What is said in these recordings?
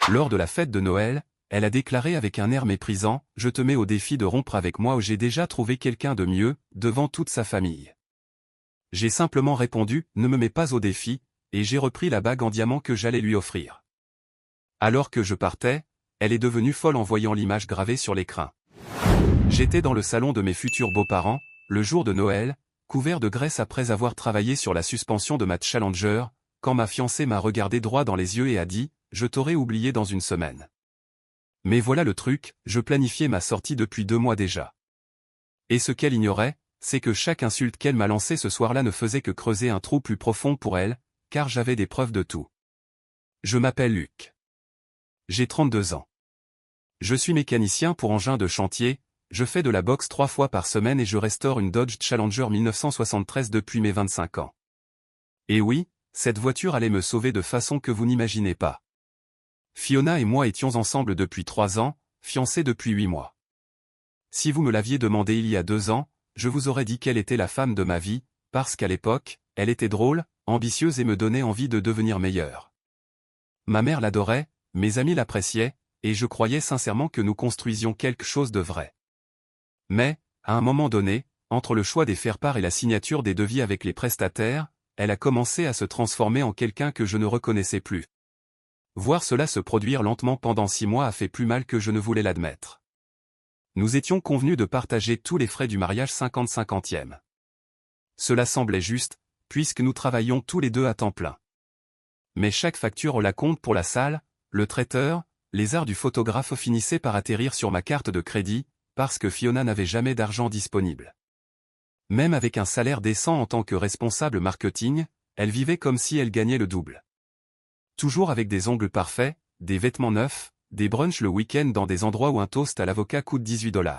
Lors de la fête de Noël, elle a déclaré avec un air méprisant « Je te mets au défi de rompre avec moi ou j'ai déjà trouvé quelqu'un de mieux » devant toute sa famille. J'ai simplement répondu « Ne me mets pas au défi » et j'ai repris la bague en diamant que j'allais lui offrir. Alors que je partais, elle est devenue folle en voyant l'image gravée sur l'écrin. J'étais dans le salon de mes futurs beaux-parents, le jour de Noël, couvert de graisse après avoir travaillé sur la suspension de ma Challenger, quand ma fiancée m'a regardé droit dans les yeux et a dit « Je t'aurais oublié dans une semaine ». Mais voilà le truc, je planifiais ma sortie depuis 2 mois déjà. Et ce qu'elle ignorait, c'est que chaque insulte qu'elle m'a lancée ce soir-là ne faisait que creuser un trou plus profond pour elle, car j'avais des preuves de tout. Je m'appelle Luc. J'ai 32 ans. Je suis mécanicien pour engins de chantier, je fais de la boxe 3 fois par semaine et je restaure une Dodge Challenger 1973 depuis mes 25 ans. Et oui, cette voiture allait me sauver de façon que vous n'imaginez pas. Fiona et moi étions ensemble depuis 3 ans, fiancés depuis 8 mois. Si vous me l'aviez demandé il y a 2 ans, je vous aurais dit qu'elle était la femme de ma vie, parce qu'à l'époque, elle était drôle, ambitieuse et me donnait envie de devenir meilleure. Ma mère l'adorait, mes amis l'appréciaient, et je croyais sincèrement que nous construisions quelque chose de vrai. Mais, à un moment donné, entre le choix des faire-part et la signature des devis avec les prestataires, elle a commencé à se transformer en quelqu'un que je ne reconnaissais plus. Voir cela se produire lentement pendant 6 mois a fait plus mal que je ne voulais l'admettre. Nous étions convenus de partager tous les frais du mariage 50-50e. Cela semblait juste, puisque nous travaillions tous les deux à temps plein. Mais chaque facture au compte pour la salle, le traiteur, les arts du photographe finissaient par atterrir sur ma carte de crédit, parce que Fiona n'avait jamais d'argent disponible. Même avec un salaire décent en tant que responsable marketing, elle vivait comme si elle gagnait le double. Toujours avec des ongles parfaits, des vêtements neufs, des brunchs le week-end dans des endroits où un toast à l'avocat coûte 18 $.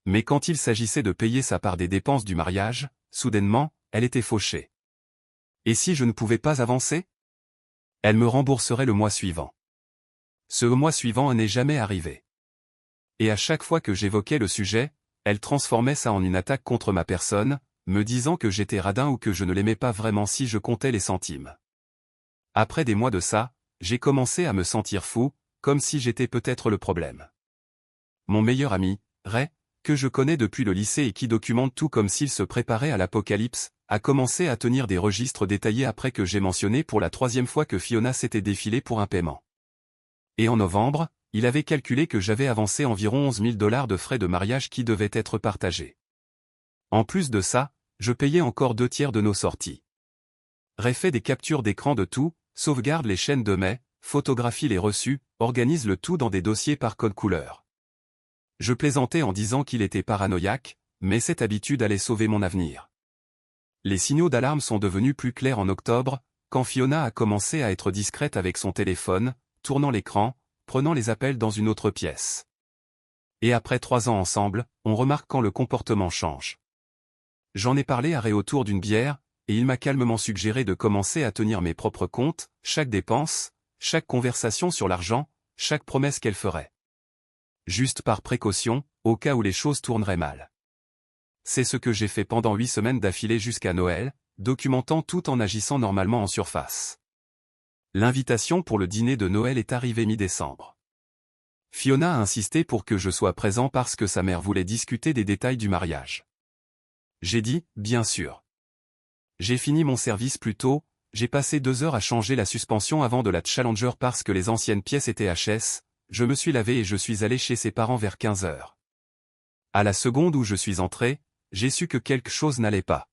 Mais quand il s'agissait de payer sa part des dépenses du mariage, soudainement, elle était fauchée. Et si je ne pouvais pas avancer? Elle me rembourserait le mois suivant. Ce mois suivant n'est jamais arrivé. Et à chaque fois que j'évoquais le sujet, elle transformait ça en une attaque contre ma personne, me disant que j'étais radin ou que je ne l'aimais pas vraiment si je comptais les centimes. Après des mois de ça, j'ai commencé à me sentir fou, comme si j'étais peut-être le problème. Mon meilleur ami, Ray, que je connais depuis le lycée et qui documente tout comme s'il se préparait à l'apocalypse, a commencé à tenir des registres détaillés après que j'ai mentionné pour la 3e fois que Fiona s'était défilée pour un paiement. Et en novembre, il avait calculé que j'avais avancé environ 11 000 $ de frais de mariage qui devaient être partagés. En plus de ça, je payais encore 2/3 de nos sorties. Ray fait des captures d'écran de tout, sauvegarde les chaînes de mai, photographie les reçus, organise le tout dans des dossiers par code couleur. Je plaisantais en disant qu'il était paranoïaque, mais cette habitude allait sauver mon avenir. Les signaux d'alarme sont devenus plus clairs en octobre, quand Fiona a commencé à être discrète avec son téléphone, tournant l'écran, prenant les appels dans une autre pièce. Et après 3 ans ensemble, on remarque quand le comportement change. J'en ai parlé à Ray autour d'une bière, et il m'a calmement suggéré de commencer à tenir mes propres comptes, chaque dépense, chaque conversation sur l'argent, chaque promesse qu'elle ferait. Juste par précaution, au cas où les choses tourneraient mal. C'est ce que j'ai fait pendant 8 semaines d'affilée jusqu'à Noël, documentant tout en agissant normalement en surface. L'invitation pour le dîner de Noël est arrivée mi-décembre. Fiona a insisté pour que je sois présent parce que sa mère voulait discuter des détails du mariage. J'ai dit, bien sûr. J'ai fini mon service plus tôt, j'ai passé 2 heures à changer la suspension avant de la Challenger parce que les anciennes pièces étaient HS, je me suis lavé et je suis allé chez ses parents vers 15 heures. À la seconde où je suis entré, j'ai su que quelque chose n'allait pas.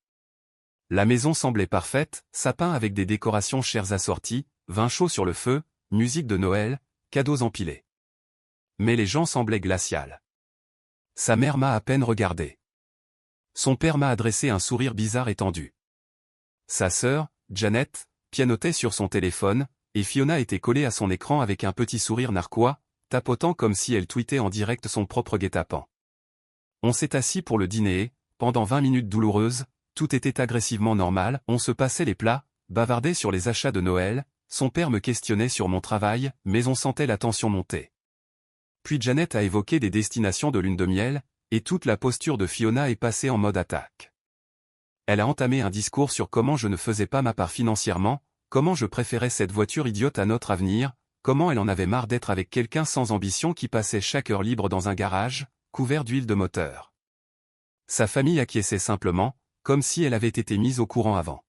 La maison semblait parfaite, sapin avec des décorations chères assorties, vin chaud sur le feu, musique de Noël, cadeaux empilés. Mais les gens semblaient glaciales. Sa mère m'a à peine regardé. Son père m'a adressé un sourire bizarre étendu. Sa sœur, Janet, pianotait sur son téléphone, et Fiona était collée à son écran avec un petit sourire narquois, tapotant comme si elle tweetait en direct son propre guet-apens. On s'est assis pour le dîner et, pendant 20 minutes douloureuses, tout était agressivement normal, on se passait les plats, bavardait sur les achats de Noël, son père me questionnait sur mon travail, mais on sentait la tension monter. Puis Janet a évoqué des destinations de lune de miel, et toute la posture de Fiona est passée en mode attaque. Elle a entamé un discours sur comment je ne faisais pas ma part financièrement, comment je préférais cette voiture idiote à notre avenir, comment elle en avait marre d'être avec quelqu'un sans ambition qui passait chaque heure libre dans un garage, couvert d'huile de moteur. Sa famille acquiesçait simplement, comme si elle avait été mise au courant avant.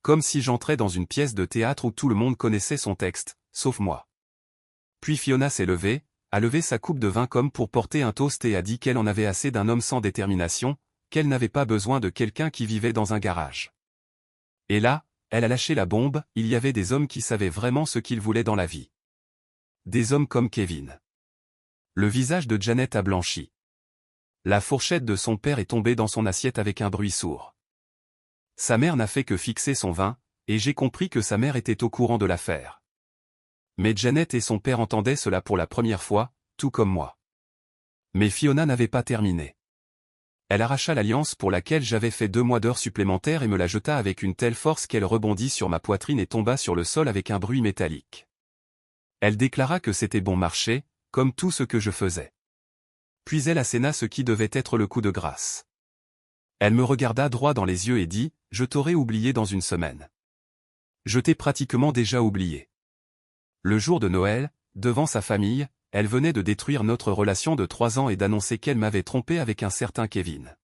Comme si j'entrais dans une pièce de théâtre où tout le monde connaissait son texte, sauf moi. Puis Fiona s'est levée, a levé sa coupe de vin comme pour porter un toast et a dit qu'elle en avait assez d'un homme sans détermination, qu'elle n'avait pas besoin de quelqu'un qui vivait dans un garage. Et là, elle a lâché la bombe, il y avait des hommes qui savaient vraiment ce qu'ils voulaient dans la vie. Des hommes comme Kevin. Le visage de Janet a blanchi. La fourchette de son père est tombée dans son assiette avec un bruit sourd. Sa mère n'a fait que fixer son vin, et j'ai compris que sa mère était au courant de l'affaire. Mais Janet et son père entendaient cela pour la première fois, tout comme moi. Mais Fiona n'avait pas terminé. Elle arracha l'alliance pour laquelle j'avais fait 2 mois d'heures supplémentaires et me la jeta avec une telle force qu'elle rebondit sur ma poitrine et tomba sur le sol avec un bruit métallique. Elle déclara que c'était bon marché, comme tout ce que je faisais. Puis elle asséna ce qui devait être le coup de grâce. Elle me regarda droit dans les yeux et dit, « Je t'aurais oublié dans une semaine. » Je t'ai pratiquement déjà oublié. Le jour de Noël, devant sa famille, elle venait de détruire notre relation de 3 ans et d'annoncer qu'elle m'avait trompé avec un certain Kevin.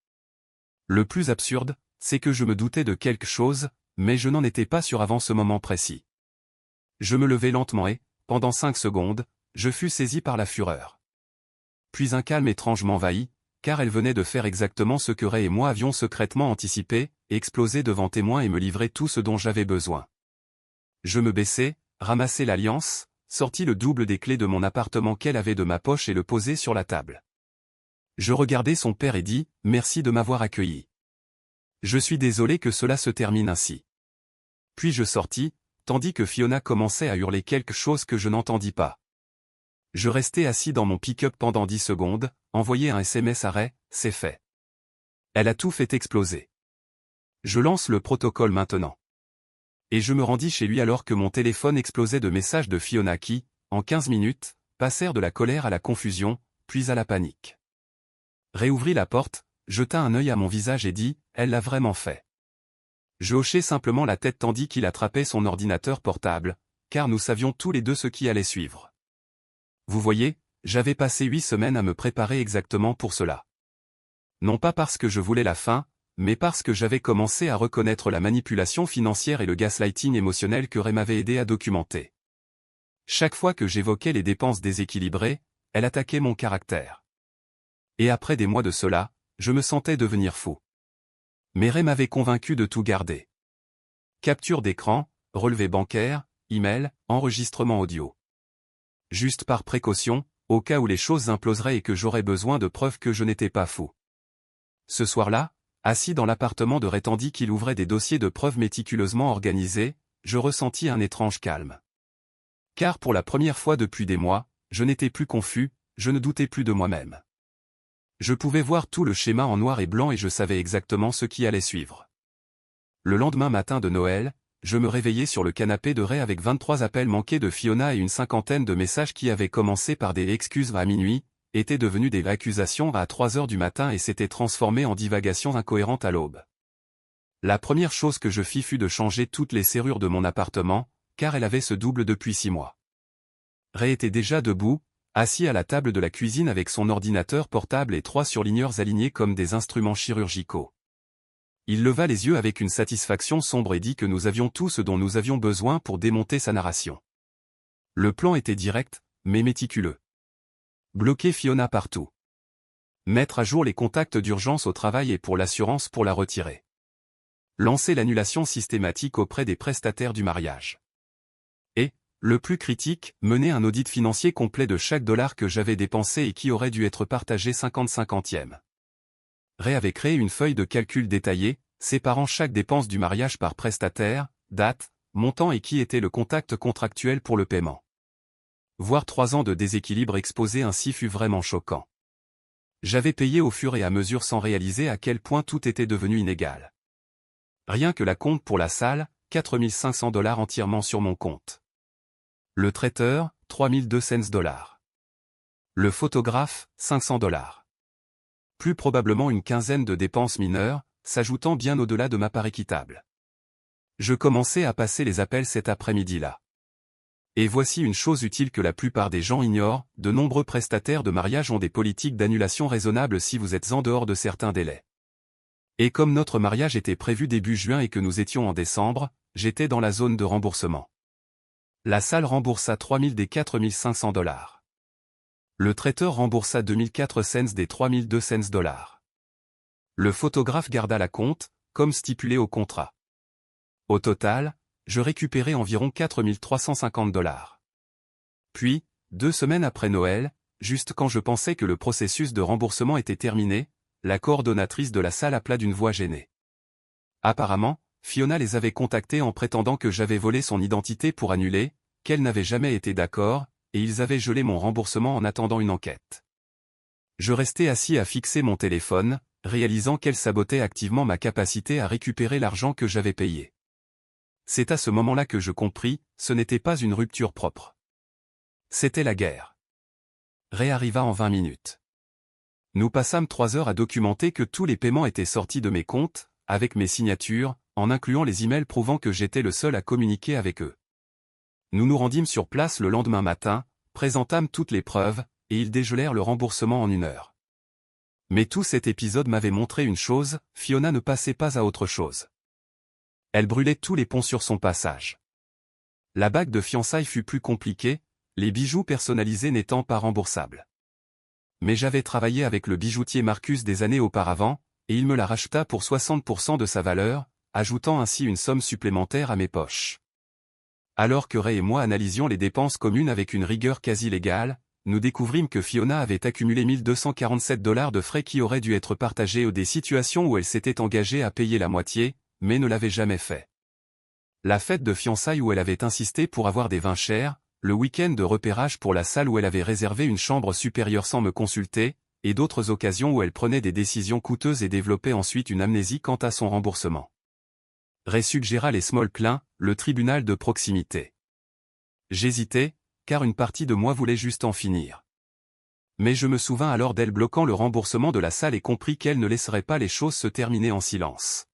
Le plus absurde, c'est que je me doutais de quelque chose, mais je n'en étais pas sûr avant ce moment précis. Je me levai lentement et, pendant 5 secondes, je fus saisi par la fureur. Puis un calme étrange m'envahit, car elle venait de faire exactement ce que Ray et moi avions secrètement anticipé, exploser devant témoins et me livrer tout ce dont j'avais besoin. Je me baissai, ramassai l'alliance, sortis le double des clés de mon appartement qu'elle avait de ma poche et le posai sur la table. Je regardai son père et dis, « Merci de m'avoir accueilli. Je suis désolé que cela se termine ainsi. » Puis je sortis, tandis que Fiona commençait à hurler quelque chose que je n'entendis pas. Je restai assis dans mon pick-up pendant 10 secondes, envoyai un SMS à Ray, « C'est fait. Elle a tout fait exploser. Je lance le protocole maintenant. » Et je me rendis chez lui alors que mon téléphone explosait de messages de Fiona qui, en 15 minutes, passèrent de la colère à la confusion, puis à la panique. Ray ouvrit la porte, jeta un œil à mon visage et dit, « Elle l'a vraiment fait. » Je hochai simplement la tête tandis qu'il attrapait son ordinateur portable, car nous savions tous les deux ce qui allait suivre. Vous voyez, j'avais passé 8 semaines à me préparer exactement pour cela. Non pas parce que je voulais la fin, mais parce que j'avais commencé à reconnaître la manipulation financière et le gaslighting émotionnel que Ray m'avait aidé à documenter. Chaque fois que j'évoquais les dépenses déséquilibrées, elle attaquait mon caractère. Et après des mois de cela, je me sentais devenir fou. Mais Ray m'avait convaincu de tout garder. Capture d'écran, relevé bancaire, email, enregistrement audio. Juste par précaution, au cas où les choses imploseraient et que j'aurais besoin de preuves que je n'étais pas fou. Ce soir-là, assis dans l'appartement de Ray tandis qu'il ouvrait des dossiers de preuves méticuleusement organisés, je ressentis un étrange calme. Car pour la première fois depuis des mois, je n'étais plus confus, je ne doutais plus de moi-même. Je pouvais voir tout le schéma en noir et blanc et je savais exactement ce qui allait suivre. Le lendemain matin de Noël, je me réveillai sur le canapé de Ray avec 23 appels manqués de Fiona et une 50aine de messages qui avaient commencé par des excuses à minuit, étaient devenus des accusations à 3 heures du matin et s'étaient transformés en divagations incohérentes à l'aube. La première chose que je fis fut de changer toutes les serrures de mon appartement, car elle avait ce double depuis 6 mois. Ray était déjà debout, assis à la table de la cuisine avec son ordinateur portable et 3 surligneurs alignés comme des instruments chirurgicaux. Il leva les yeux avec une satisfaction sombre et dit que nous avions tout ce dont nous avions besoin pour démonter sa narration. Le plan était direct, mais méticuleux. Bloquer Fiona partout. Mettre à jour les contacts d'urgence au travail et pour l'assurance pour la retirer. Lancer l'annulation systématique auprès des prestataires du mariage. Et, le plus critique, mener un audit financier complet de chaque dollar que j'avais dépensé et qui aurait dû être partagé 50-50e. Ray avait créé une feuille de calcul détaillée, séparant chaque dépense du mariage par prestataire, date, montant et qui était le contact contractuel pour le paiement. Voir 3 ans de déséquilibre exposé ainsi fut vraiment choquant. J'avais payé au fur et à mesure sans réaliser à quel point tout était devenu inégal. Rien que la compte pour la salle, 4 500 $ entièrement sur mon compte. Le traiteur, 3 200 $. Le photographe, 500 $. Plus probablement une quinzaine de dépenses mineures, s'ajoutant bien au-delà de ma part équitable. Je commençais à passer les appels cet après-midi-là. Et voici une chose utile que la plupart des gens ignorent, de nombreux prestataires de mariage ont des politiques d'annulation raisonnables si vous êtes en dehors de certains délais. Et comme notre mariage était prévu début juin et que nous étions en décembre, j'étais dans la zone de remboursement. La salle remboursa 3000 des 4500 $. Le traiteur remboursa 2004 cents des 3002 $. Le photographe garda la compte, comme stipulé au contrat. Au total, je récupérai environ 4350 $. Puis, 2 semaines après Noël, juste quand je pensais que le processus de remboursement était terminé, la coordonnatrice de la salle appela d'une voix gênée. Apparemment, Fiona les avait contactés en prétendant que j'avais volé son identité pour annuler, qu'elle n'avait jamais été d'accord, et ils avaient gelé mon remboursement en attendant une enquête. Je restais assis à fixer mon téléphone, réalisant qu'elle sabotait activement ma capacité à récupérer l'argent que j'avais payé. C'est à ce moment-là que je compris, ce n'était pas une rupture propre. C'était la guerre. Réarriva en 20 minutes. Nous passâmes 3 heures à documenter que tous les paiements étaient sortis de mes comptes, avec mes signatures, en incluant les emails prouvant que j'étais le seul à communiquer avec eux. Nous nous rendîmes sur place le lendemain matin, présentâmes toutes les preuves, et ils dégelèrent le remboursement en 1 heure. Mais tout cet épisode m'avait montré une chose, Fiona ne passait pas à autre chose. Elle brûlait tous les ponts sur son passage. La bague de fiançailles fut plus compliquée, les bijoux personnalisés n'étant pas remboursables. Mais j'avais travaillé avec le bijoutier Marcus des années auparavant, et il me la racheta pour 60% de sa valeur, ajoutant ainsi une somme supplémentaire à mes poches. Alors que Ray et moi analysions les dépenses communes avec une rigueur quasi légale, nous découvrîmes que Fiona avait accumulé 1247 $ de frais qui auraient dû être partagés ou des situations où elle s'était engagée à payer la moitié, mais ne l'avait jamais fait. La fête de fiançailles où elle avait insisté pour avoir des vins chers, le week-end de repérage pour la salle où elle avait réservé une chambre supérieure sans me consulter, et d'autres occasions où elle prenait des décisions coûteuses et développait ensuite une amnésie quant à son remboursement. Ray suggéra les small claims, le tribunal de proximité. J'hésitais, car une partie de moi voulait juste en finir. Mais je me souvins alors d'elle bloquant le remboursement de la salle et compris qu'elle ne laisserait pas les choses se terminer en silence.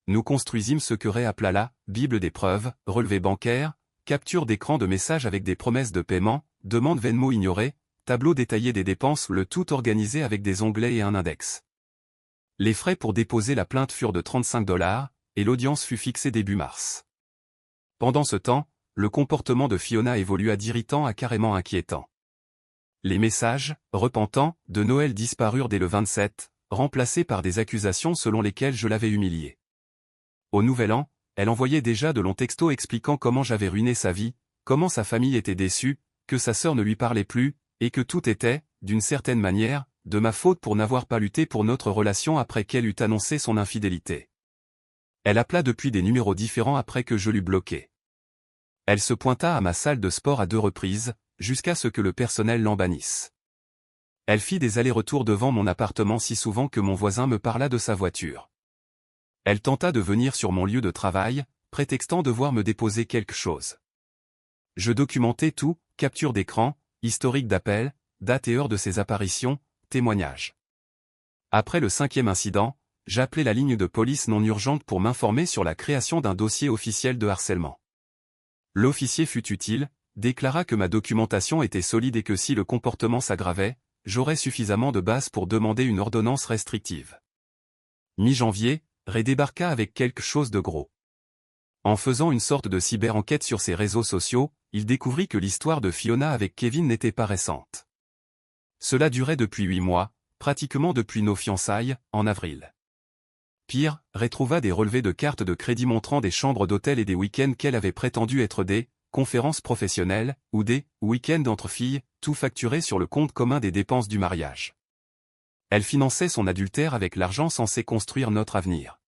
Nous construisîmes ce que Ray appela la « Bible des preuves », relevé bancaire, capture d'écran de messages avec des promesses de paiement, demande Venmo ignorée, tableau détaillé des dépenses, le tout organisé avec des onglets et un index. Les frais pour déposer la plainte furent de 35 $, et l'audience fut fixée début mars. Pendant ce temps, le comportement de Fiona évolua d'irritant à carrément inquiétant. Les messages, repentants, de Noël disparurent dès le 27, remplacés par des accusations selon lesquelles je l'avais humiliée. Au Nouvel An, elle envoyait déjà de longs textos expliquant comment j'avais ruiné sa vie, comment sa famille était déçue, que sa sœur ne lui parlait plus, et que tout était, d'une certaine manière, de ma faute pour n'avoir pas lutté pour notre relation après qu'elle eut annoncé son infidélité. Elle appela depuis des numéros différents après que je l'eus bloquée. Elle se pointa à ma salle de sport à 2 reprises, jusqu'à ce que le personnel l'en bannisse. Elle fit des allers-retours devant mon appartement si souvent que mon voisin me parla de sa voiture. Elle tenta de venir sur mon lieu de travail, prétextant devoir me déposer quelque chose. Je documentais tout, capture d'écran, historique d'appels, date et heure de ses apparitions, témoignages. Après le 5e incident, j'appelai la ligne de police non urgente pour m'informer sur la création d'un dossier officiel de harcèlement. L'officier fut utile, déclara que ma documentation était solide et que si le comportement s'aggravait, j'aurais suffisamment de base pour demander une ordonnance restrictive. Mi-janvier, Ray débarqua avec quelque chose de gros. En faisant une sorte de cyber-enquête sur ses réseaux sociaux, il découvrit que l'histoire de Fiona avec Kevin n'était pas récente. Cela durait depuis 8 mois, pratiquement depuis nos fiançailles, en avril. Pire, Ray trouva des relevés de cartes de crédit montrant des chambres d'hôtel et des week-ends qu'elle avait prétendu être des conférences professionnelles, ou des week-ends entre filles, tout facturé sur le compte commun des dépenses du mariage. Elle finançait son adultère avec l'argent censé construire notre avenir.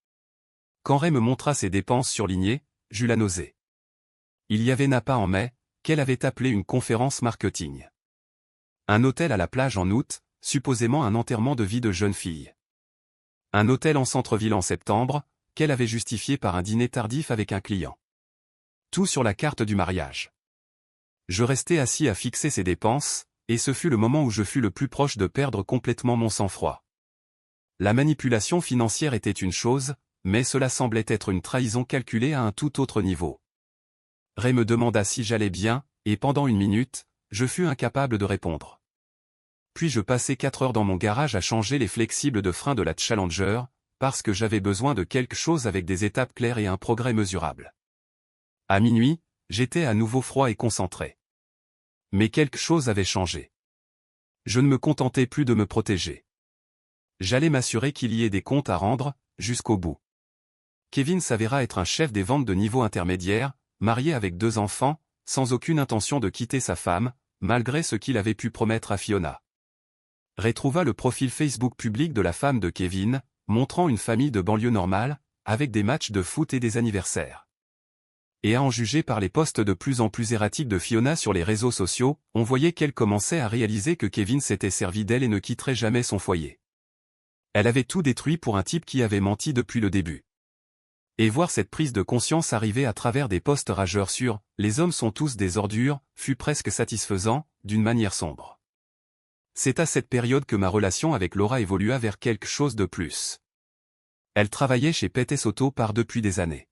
Quand Ray me montra ses dépenses surlignées, j'eus la nausée. Il y avait Napa en mai, qu'elle avait appelé une conférence marketing. Un hôtel à la plage en août, supposément un enterrement de vie de jeune fille. Un hôtel en centre-ville en septembre, qu'elle avait justifié par un dîner tardif avec un client. Tout sur la carte du mariage. Je restais assis à fixer ses dépenses, et ce fut le moment où je fus le plus proche de perdre complètement mon sang-froid. La manipulation financière était une chose, mais cela semblait être une trahison calculée à un tout autre niveau. Ray me demanda si j'allais bien, et pendant 1 minute, je fus incapable de répondre. Puis je passai 4 heures dans mon garage à changer les flexibles de frein de la Challenger, parce que j'avais besoin de quelque chose avec des étapes claires et un progrès mesurable. À minuit, j'étais à nouveau froid et concentré. Mais quelque chose avait changé. Je ne me contentais plus de me protéger. J'allais m'assurer qu'il y ait des comptes à rendre, jusqu'au bout. Kevin s'avéra être un chef des ventes de niveau intermédiaire, marié avec 2 enfants, sans aucune intention de quitter sa femme, malgré ce qu'il avait pu promettre à Fiona. Ray trouva le profil Facebook public de la femme de Kevin, montrant une famille de banlieue normale, avec des matchs de foot et des anniversaires. Et à en juger par les posts de plus en plus erratiques de Fiona sur les réseaux sociaux, on voyait qu'elle commençait à réaliser que Kevin s'était servi d'elle et ne quitterait jamais son foyer. Elle avait tout détruit pour un type qui avait menti depuis le début. Et voir cette prise de conscience arriver à travers des posts rageurs sur « les hommes sont tous des ordures » fut presque satisfaisant, d'une manière sombre. C'est à cette période que ma relation avec Laura évolua vers quelque chose de plus. Elle travaillait chez Petes Auto Parts depuis des années.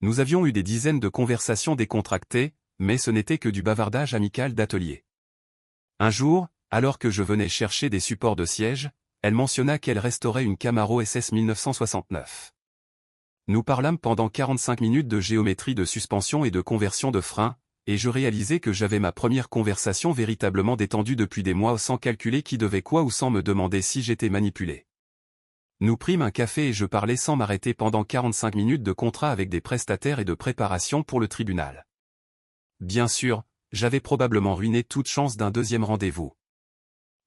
Nous avions eu des dizaines de conversations décontractées, mais ce n'était que du bavardage amical d'atelier. Un jour, alors que je venais chercher des supports de siège, elle mentionna qu'elle restaurait une Camaro SS 1969. Nous parlâmes pendant 45 minutes de géométrie de suspension et de conversion de frein, et je réalisai que j'avais ma première conversation véritablement détendue depuis des mois sans calculer qui devait quoi ou sans me demander si j'étais manipulé. Nous prîmes un café et je parlais sans m'arrêter pendant 45 minutes de contrat avec des prestataires et de préparation pour le tribunal. Bien sûr, j'avais probablement ruiné toute chance d'un deuxième rendez-vous.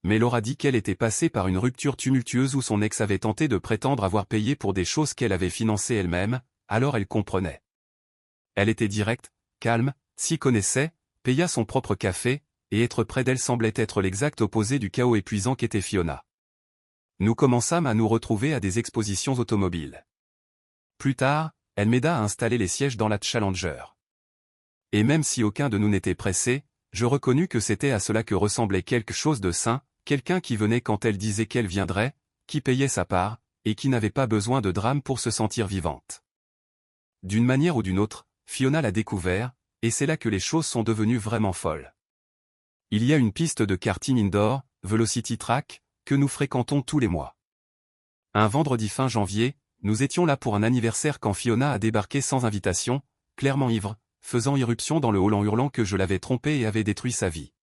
Mais Laura dit qu'elle était passée par une rupture tumultueuse où son ex avait tenté de prétendre avoir payé pour des choses qu'elle avait financées elle-même, alors elle comprenait. Elle était directe, calme, s'y connaissait, paya son propre café, et être près d'elle semblait être l'exact opposé du chaos épuisant qu'était Fiona. Nous commençâmes à nous retrouver à des expositions automobiles. Plus tard, elle m'aida à installer les sièges dans la Challenger. Et même si aucun de nous n'était pressé, je reconnus que c'était à cela que ressemblait quelque chose de sain, quelqu'un qui venait quand elle disait qu'elle viendrait, qui payait sa part, et qui n'avait pas besoin de drame pour se sentir vivante. D'une manière ou d'une autre, Fiona l'a découvert, et c'est là que les choses sont devenues vraiment folles. Il y a une piste de karting indoor, Velocity Track, que nous fréquentons tous les mois. Un vendredi fin janvier, nous étions là pour un anniversaire quand Fiona a débarqué sans invitation, clairement ivre, faisant irruption dans le hall en hurlant que je l'avais trompée et avait détruit sa vie.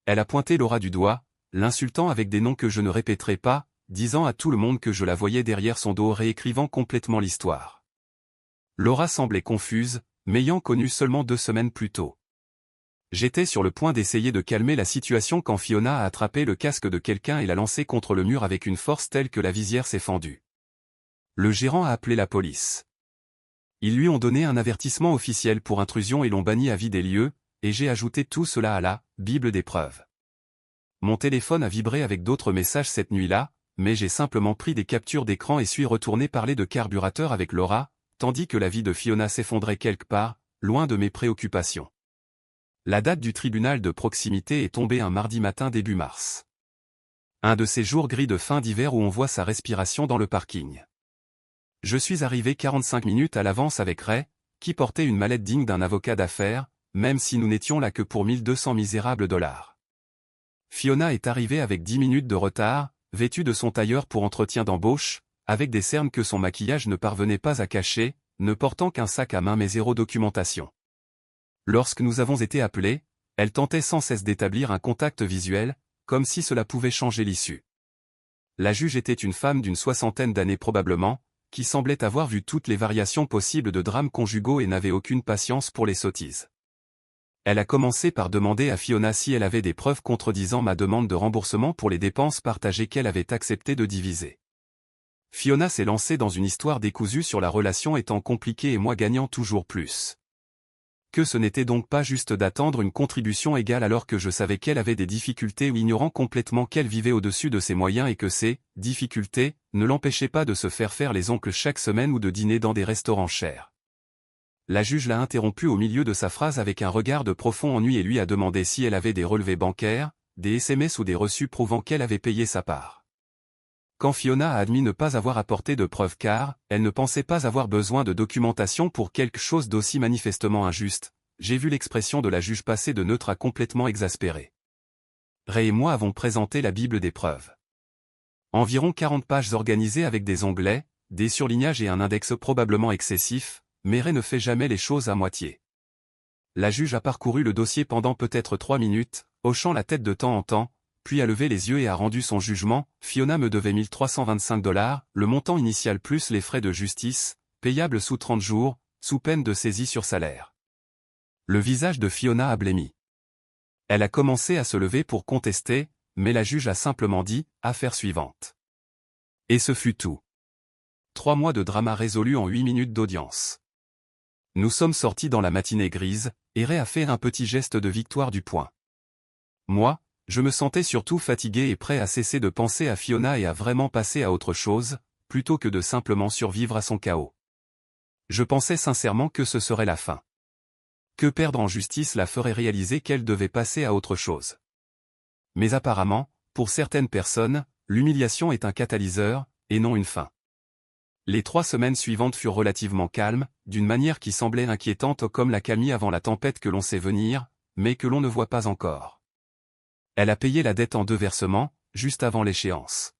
Elle a pointé Laura du doigt, l'insultant avec des noms que je ne répéterai pas, disant à tout le monde que je la voyais derrière son dos réécrivant complètement l'histoire. Laura semblait confuse, m'ayant connu seulement 2 semaines plus tôt. J'étais sur le point d'essayer de calmer la situation quand Fiona a attrapé le casque de quelqu'un et l'a lancé contre le mur avec une force telle que la visière s'est fendue. Le gérant a appelé la police. Ils lui ont donné un avertissement officiel pour intrusion et l'ont banni à vie des lieux, et j'ai ajouté tout cela à la « Bible des preuves ». Mon téléphone a vibré avec d'autres messages cette nuit-là, mais j'ai simplement pris des captures d'écran et suis retourné parler de carburateur avec Laura, tandis que la vie de Fiona s'effondrait quelque part, loin de mes préoccupations. La date du tribunal de proximité est tombée un mardi matin début mars. Un de ces jours gris de fin d'hiver où on voit sa respiration dans le parking. Je suis arrivé 45 minutes à l'avance avec Ray, qui portait une mallette digne d'un avocat d'affaires, même si nous n'étions là que pour 1200 misérables dollars. Fiona est arrivée avec 10 minutes de retard, vêtue de son tailleur pour entretien d'embauche, avec des cernes que son maquillage ne parvenait pas à cacher, ne portant qu'un sac à main mais zéro documentation. Lorsque nous avons été appelés, elle tentait sans cesse d'établir un contact visuel, comme si cela pouvait changer l'issue. La juge était une femme d'une 60aine d'années probablement, qui semblait avoir vu toutes les variations possibles de drames conjugaux et n'avait aucune patience pour les sottises. Elle a commencé par demander à Fiona si elle avait des preuves contredisant ma demande de remboursement pour les dépenses partagées qu'elle avait accepté de diviser. Fiona s'est lancée dans une histoire décousue sur la relation étant compliquée et moi gagnant toujours plus. Que ce n'était donc pas juste d'attendre une contribution égale alors que je savais qu'elle avait des difficultés ou ignorant complètement qu'elle vivait au-dessus de ses moyens et que ces difficultés ne l'empêchaient pas de se faire les oncles chaque semaine ou de dîner dans des restaurants chers. La juge l'a interrompu au milieu de sa phrase avec un regard de profond ennui et lui a demandé si elle avait des relevés bancaires, des SMS ou des reçus prouvant qu'elle avait payé sa part. quand Fiona a admis ne pas avoir apporté de preuves car, elle ne pensait pas avoir besoin de documentation pour quelque chose d'aussi manifestement injuste, j'ai vu l'expression de la juge passer de neutre à complètement exaspérée. Ray et moi avons présenté la Bible des preuves. Environ 40 pages organisées avec des onglets, des surlignages et un index probablement excessif, mais Ray ne fait jamais les choses à moitié. La juge a parcouru le dossier pendant peut-être 3 minutes, hochant la tête de temps en temps, puis a levé les yeux et a rendu son jugement. Fiona me devait 1325 $, le montant initial plus les frais de justice, payables sous 30 jours, sous peine de saisie sur salaire. Le visage de Fiona a blêmi. Elle a commencé à se lever pour contester, mais la juge a simplement dit « Affaire suivante ». Et ce fut tout. 3 mois de drama résolus en 8 minutes d'audience. Nous sommes sortis dans la matinée grise, et Ray a fait un petit geste de victoire du poing. Moi, je me sentais surtout fatigué et prêt à cesser de penser à Fiona et à vraiment passer à autre chose, plutôt que de simplement survivre à son chaos. Je pensais sincèrement que ce serait la fin. Que perdre en justice la ferait réaliser qu'elle devait passer à autre chose. Mais apparemment, pour certaines personnes, l'humiliation est un catalyseur, et non une fin. Les 3 semaines suivantes furent relativement calmes, d'une manière qui semblait inquiétante comme l'accalmie avant la tempête que l'on sait venir, mais que l'on ne voit pas encore. Elle a payé la dette en 2 versements, juste avant l'échéance.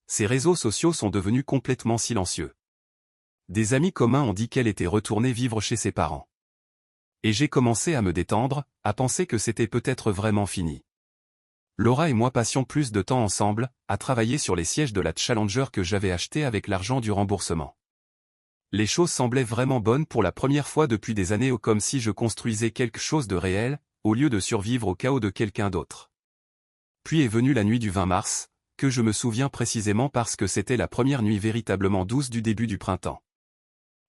Ses réseaux sociaux sont devenus complètement silencieux. Des amis communs ont dit qu'elle était retournée vivre chez ses parents. Et j'ai commencé à me détendre, à penser que c'était peut-être vraiment fini. Laura et moi passions plus de temps ensemble, à travailler sur les sièges de la Challenger que j'avais acheté avec l'argent du remboursement. Les choses semblaient vraiment bonnes pour la première fois depuis des années, comme si je construisais quelque chose de réel, au lieu de survivre au chaos de quelqu'un d'autre. Puis est venue la nuit du 20 mars, que je me souviens précisément parce que c'était la première nuit véritablement douce du début du printemps.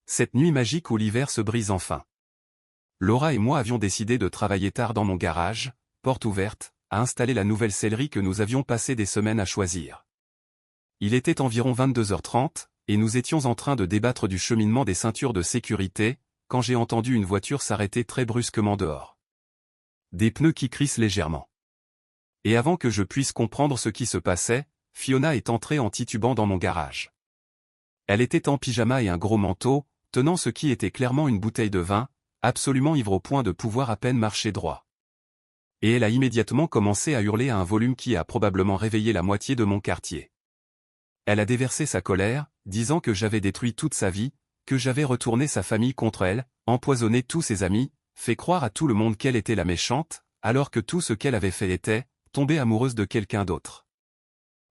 Cette nuit magique où l'hiver se brise enfin. Laura et moi avions décidé de travailler tard dans mon garage, porte ouverte, à installer la nouvelle sellerie que nous avions passé des semaines à choisir. Il était environ 22h30, et nous étions en train de débattre du cheminement des ceintures de sécurité, quand j'ai entendu une voiture s'arrêter très brusquement dehors. Des pneus qui crissent légèrement. Et avant que je puisse comprendre ce qui se passait, Fiona est entrée en titubant dans mon garage. Elle était en pyjama et un gros manteau, tenant ce qui était clairement une bouteille de vin, absolument ivre au point de pouvoir à peine marcher droit. Et elle a immédiatement commencé à hurler à un volume qui a probablement réveillé la moitié de mon quartier. Elle a déversé sa colère, disant que j'avais détruit toute sa vie, que j'avais retourné sa famille contre elle, empoisonné tous ses amis, fait croire à tout le monde qu'elle était la méchante, alors que tout ce qu'elle avait fait était tomber amoureuse de quelqu'un d'autre.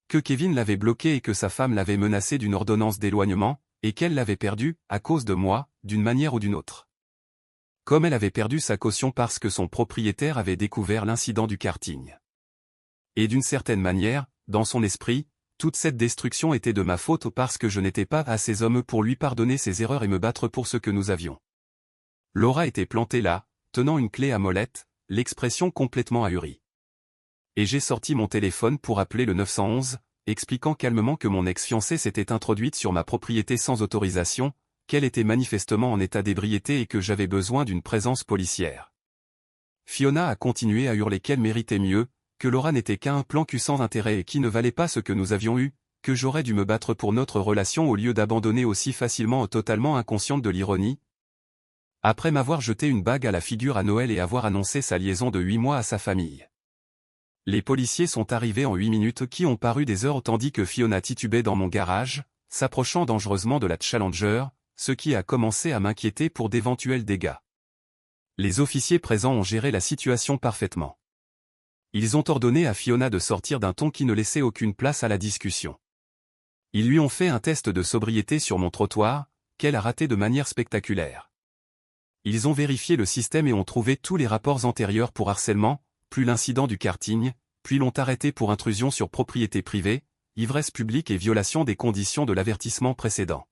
Que Kevin l'avait bloquée et que sa femme l'avait menacée d'une ordonnance d'éloignement, et qu'elle l'avait perdue, à cause de moi, d'une manière ou d'une autre. Comme elle avait perdu sa caution parce que son propriétaire avait découvert l'incident du karting. Et d'une certaine manière, dans son esprit, toute cette destruction était de ma faute parce que je n'étais pas assez homme pour lui pardonner ses erreurs et me battre pour ce que nous avions. Laura était plantée là, tenant une clé à molette, l'expression complètement ahurie. Et j'ai sorti mon téléphone pour appeler le 911, expliquant calmement que mon ex-fiancée s'était introduite sur ma propriété sans autorisation, qu'elle était manifestement en état d'ébriété et que j'avais besoin d'une présence policière. Fiona a continué à hurler qu'elle méritait mieux, que Laura n'était qu'un plan cul sans intérêt et qui ne valait pas ce que nous avions eu, que j'aurais dû me battre pour notre relation au lieu d'abandonner aussi facilement, totalement inconsciente de l'ironie. Après m'avoir jeté une bague à la figure à Noël et avoir annoncé sa liaison de 8 mois à sa famille. Les policiers sont arrivés en 8 minutes qui ont paru des heures tandis que Fiona titubait dans mon garage, s'approchant dangereusement de la Challenger, ce qui a commencé à m'inquiéter pour d'éventuels dégâts. Les officiers présents ont géré la situation parfaitement. Ils ont ordonné à Fiona de sortir d'un ton qui ne laissait aucune place à la discussion. Ils lui ont fait un test de sobriété sur mon trottoir, qu'elle a raté de manière spectaculaire. Ils ont vérifié le système et ont trouvé tous les rapports antérieurs pour harcèlement, puis l'incident du karting, puis l'ont arrêté pour intrusion sur propriété privée, ivresse publique et violation des conditions de l'avertissement précédent.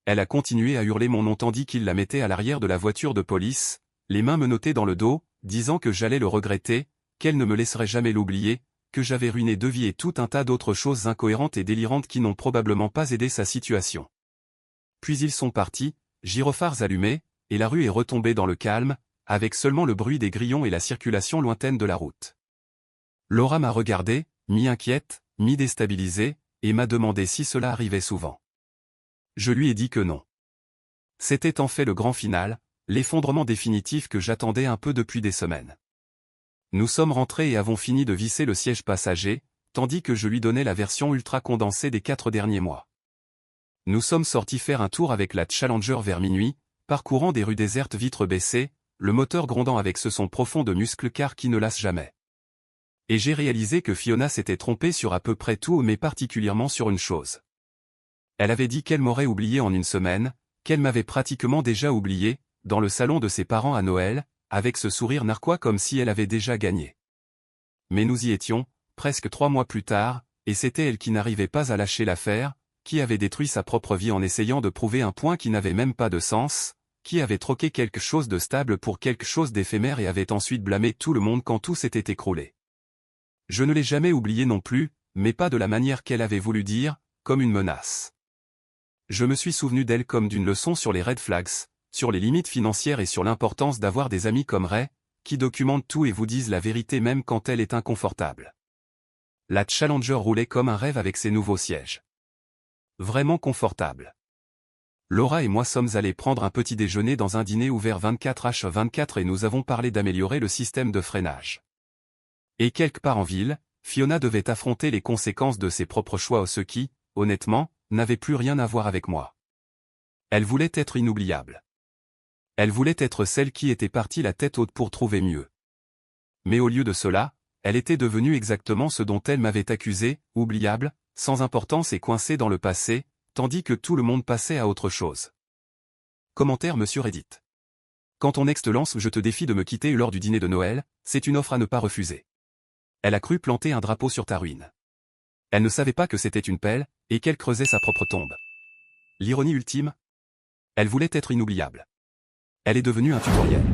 Elle a continué à hurler mon nom tandis qu'il la mettait à l'arrière de la voiture de police, les mains menottées dans le dos, disant que j'allais le regretter, qu'elle ne me laisserait jamais l'oublier, que j'avais ruiné 2 vies et tout un tas d'autres choses incohérentes et délirantes qui n'ont probablement pas aidé sa situation. Puis ils sont partis, gyrophares allumés, et la rue est retombée dans le calme, avec seulement le bruit des grillons et la circulation lointaine de la route. Laura m'a regardé, mi-inquiète, mi-déstabilisée, et m'a demandé si cela arrivait souvent. Je lui ai dit que non. C'était en fait le grand final, l'effondrement définitif que j'attendais un peu depuis des semaines. Nous sommes rentrés et avons fini de visser le siège passager, tandis que je lui donnais la version ultra condensée des 4 derniers mois. Nous sommes sortis faire un tour avec la Challenger vers minuit, parcourant des rues désertes vitres baissées, le moteur grondant avec ce son profond de muscle-car qui ne lasse jamais. Et j'ai réalisé que Fiona s'était trompée sur à peu près tout mais particulièrement sur une chose. Elle avait dit qu'elle m'aurait oublié en une semaine, qu'elle m'avait pratiquement déjà oublié, dans le salon de ses parents à Noël, avec ce sourire narquois comme si elle avait déjà gagné. Mais nous y étions, presque 3 mois plus tard, et c'était elle qui n'arrivait pas à lâcher l'affaire, qui avait détruit sa propre vie en essayant de prouver un point qui n'avait même pas de sens, qui avait troqué quelque chose de stable pour quelque chose d'éphémère et avait ensuite blâmé tout le monde quand tout s'était écroulé. Je ne l'ai jamais oublié non plus, mais pas de la manière qu'elle avait voulu dire, comme une menace. Je me suis souvenu d'elle comme d'une leçon sur les red flags, sur les limites financières et sur l'importance d'avoir des amis comme Ray, qui documentent tout et vous disent la vérité même quand elle est inconfortable. La Challenger roulait comme un rêve avec ses nouveaux sièges. Vraiment confortable. Laura et moi sommes allés prendre un petit déjeuner dans un dîner ouvert 24h24 et nous avons parlé d'améliorer le système de freinage. Et quelque part en ville, Fiona devait affronter les conséquences de ses propres choix, ce qui, honnêtement, n'avait plus rien à voir avec moi. Elle voulait être inoubliable. Elle voulait être celle qui était partie la tête haute pour trouver mieux. Mais au lieu de cela, elle était devenue exactement ce dont elle m'avait accusé, oubliable, sans importance et coincée dans le passé, tandis que tout le monde passait à autre chose. Commentaire Monsieur Reddit. Quand ton ex te lance je te défie de me quitter lors du dîner de Noël, c'est une offre à ne pas refuser. Elle a cru planter un drapeau sur ta ruine. Elle ne savait pas que c'était une pelle, et qu'elle creusait sa propre tombe. L'ironie ultime? Elle voulait être inoubliable. Elle est devenue un tutoriel.